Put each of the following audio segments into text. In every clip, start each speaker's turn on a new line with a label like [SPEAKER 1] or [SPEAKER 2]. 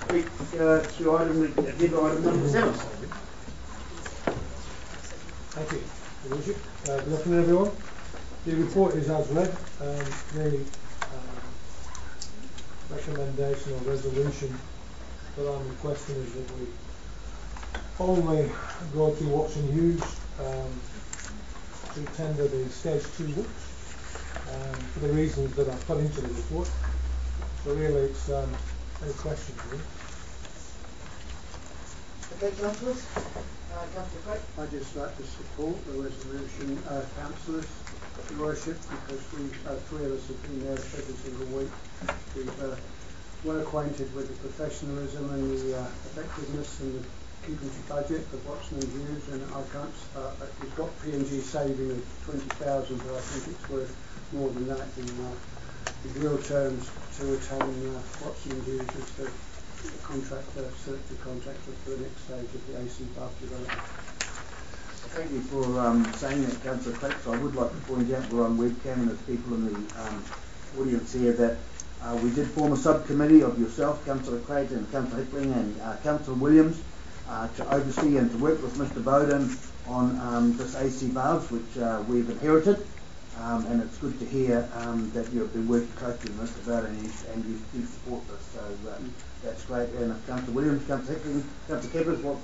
[SPEAKER 1] speak to agenda item number 7.
[SPEAKER 2] Thank you, Your Worship. Good afternoon, everyone. The report is as read. The recommendation or resolution that I'm requesting is that we only go to Watson Hughes to tender the stage 2 works for the reasons that I've put into the report. So really it's any questions really.
[SPEAKER 1] Okay, Councillors. Councillor Craig.
[SPEAKER 3] I'd just like to support the resolution, Councillors, Your Worship, because we, 3 of us have been there every single week. We've well acquainted with the professionalism and the effectiveness and the keeping to budget of Watson and Hughes, and I can't. We've got P&G saving of 20,000, but I think it's worth more than that in real terms to retain Watson and Hughes as the contractor, selected contractor for the next stage of the AC Bub development.
[SPEAKER 1] Thank you for saying that, Councillor Craig. So I would like to point out, we're on webcam and there's people in the audience here, that we did form a subcommittee of yourself, Councillor Craig, and Councillor Hickling and Councillor Williams to oversee and to work with Mr. Bowden on this AC Bars, which we've inherited. And it's good to hear that you've been working closely with Mr. Bowden and you do support this. So that's great. And Councillor Williams, Councillor Hickling, Councillor Keppers, what?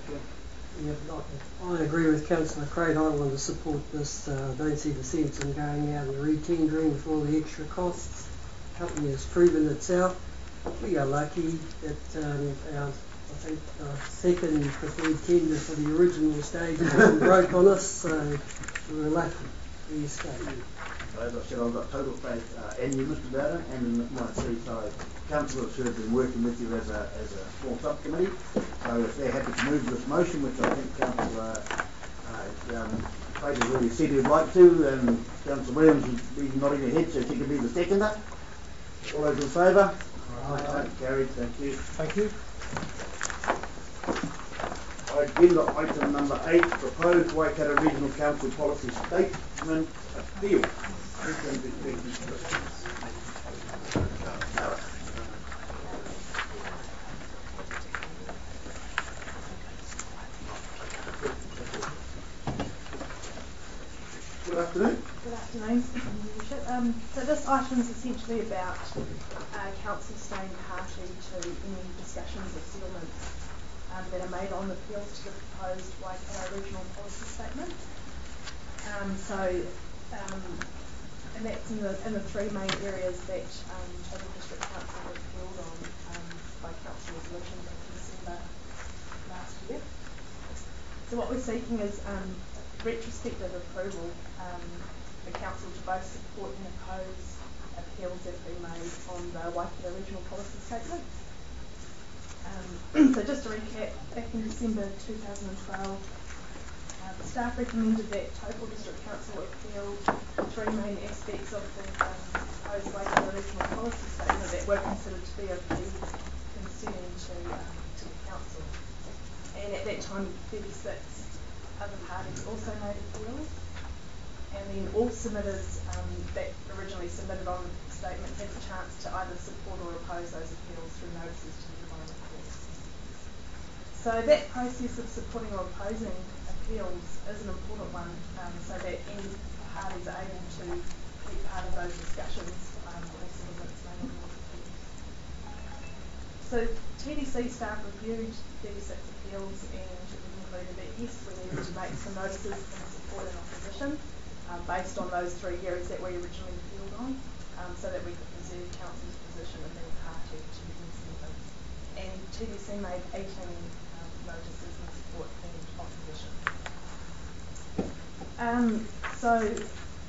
[SPEAKER 4] I agree with Councillor Craig. I want to support this. Don't see the sense in going out and re-tendering with all the extra costs. The company has proven itself. We are lucky that our second preferred tender for the original stage broke on us, so we were lucky. We escaped.
[SPEAKER 1] As I said, I've got total faith in you, Mr. Bowden, and in my 3 fellow councillors who have been working with you as a small subcommittee. So if they're happy to move this motion, which I think Councillor Craig has already said he'd like to, and Councillor Williams would be nodding her head so she can be the seconder. All those in favour? Aye. Carried. Thank you.
[SPEAKER 2] Thank you.
[SPEAKER 1] Agenda item number 8, proposed Waikato Regional Council policy statement appeal. Good afternoon.
[SPEAKER 5] Good afternoon, Leadership. So this item is essentially about council staying party to any discussions or settlements that are made on appeals to the proposed Waikato Regional Policy Statement. And that's in the 3 main areas that Taupo District Council appealed on by council resolution in December last year. So what we're seeking is retrospective approval for council to both support and oppose appeals that have been made on the Waikato Regional Policy Statement. So just to recap, back in December 2012, the staff recommended that Taupo District Council appeal the 3 main aspects of the proposed Waikato Regional Policy Statement that were considered to be of key concern to the council. And at that time, 36 other parties also made appeals, and then all submitters that originally submitted on the statement had the chance to either support or oppose those appeals through notices to the Environment Court. So that process of supporting or opposing appeals is an important one, so that any parties are able to be part of those discussions or settlements made on those appeals. So TDC staff reviewed 36 appeals and concluded that yes, we needed to make some notices in support and opposition based on those 3 areas that we originally appealed on, so that we could preserve council's position of being party to the incident. And TDC made 18 notices in support and opposition. So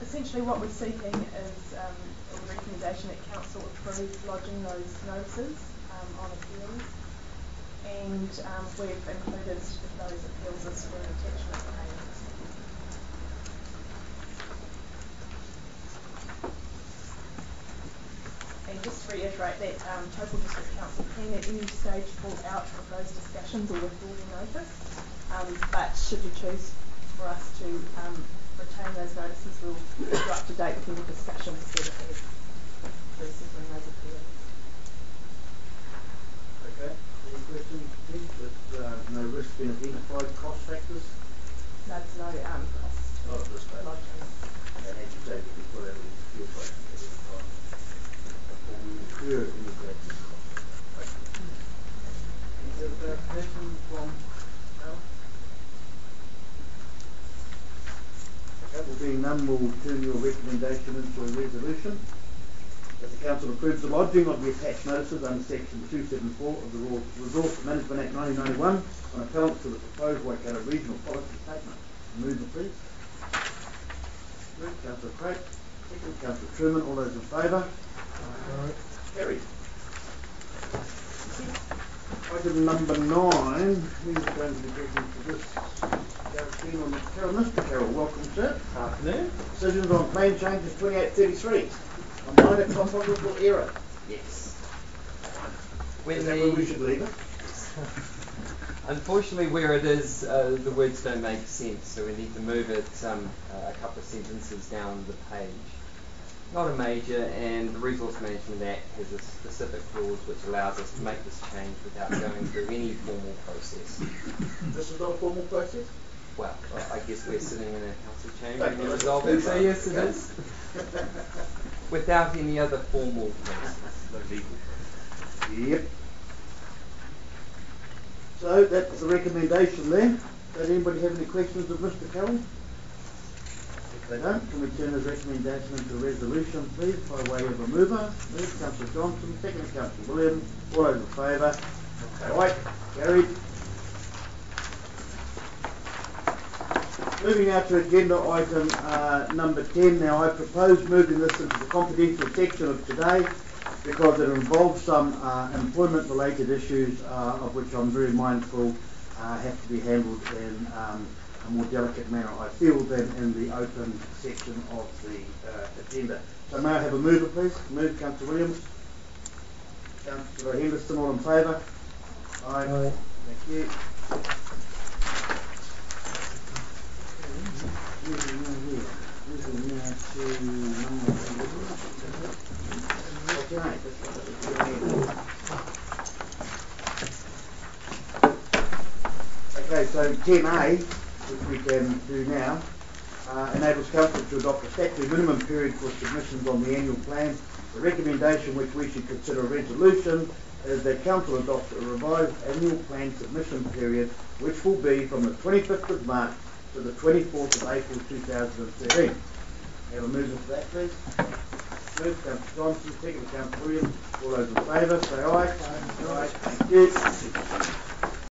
[SPEAKER 5] essentially what we're seeking is a recommendation that council approve lodging those notices on appeals, and we've included those appeals as an attachment payment. And just to reiterate that Taupo District Council can at any stage pull out of those discussions or withdraw the notice, but should you choose for us to retain those notices, we'll be up to date with any discussions that have had recently in those appeals.
[SPEAKER 1] Okay. Any Being none, we'll turn your recommendation into a resolution. That the Council approves the lodging of the attached notices under Section 274 of the Resource Management Act 1991 on appellants to the proposed Waikato Regional Policy Statement. Move it, please. Moved, Councillor Craig. Second, Councillor Truman. All those in favour? Carried. Item number 9. Who's going to be talking to this? Garrett on Mr. Carroll. Mr. Carroll, welcome, sir.
[SPEAKER 6] Afternoon.
[SPEAKER 1] Decisions on plan changes 2833. A minor topographical error.
[SPEAKER 6] Yes.
[SPEAKER 1] Is that where we should leave it?
[SPEAKER 6] Unfortunately, where it is, the words don't make sense, so we need to move it a couple of sentences down the page. Not a major, and the Resource Management Act has a specific clause which allows us to make this change without going through any formal process.
[SPEAKER 1] This is not a formal process?
[SPEAKER 6] Well, I guess we're sitting in a council chamber and you resolve it, so yes it is. Without any other formal process.
[SPEAKER 1] No legal process. Yep. So that's the recommendation there. Does anybody have any questions of Mr. Carroll? If they don't, can we turn his recommendation into a resolution, please, by way of a mover? Move, Councillor Johnson. Second, Councillor Williams. All those in favour? Right, carried. Moving now to agenda item number 10. Now I propose moving this into the confidential section of today because it involves some employment related issues of which I'm very mindful have to be handled in a more delicate manner, I feel, than in the open section of the agenda. So may I have a mover, please? Move, Councillor Williams. Councillor Henderson, all in favour? Aye. Aye. Thank you. Moving now to number 10. Okay, so 10A, which we can do now, enables Council to adopt a statutory minimum period for submissions on the annual plan. The recommendation which we should consider a resolution is that Council adopts a revised annual plan submission period which will be from the 25th of March to the 24th of April 2013. Have a mover for that, please. Move, Councillor Johnson. Second, Councillor Williams. All those in favour, say aye. Aye. Thank you.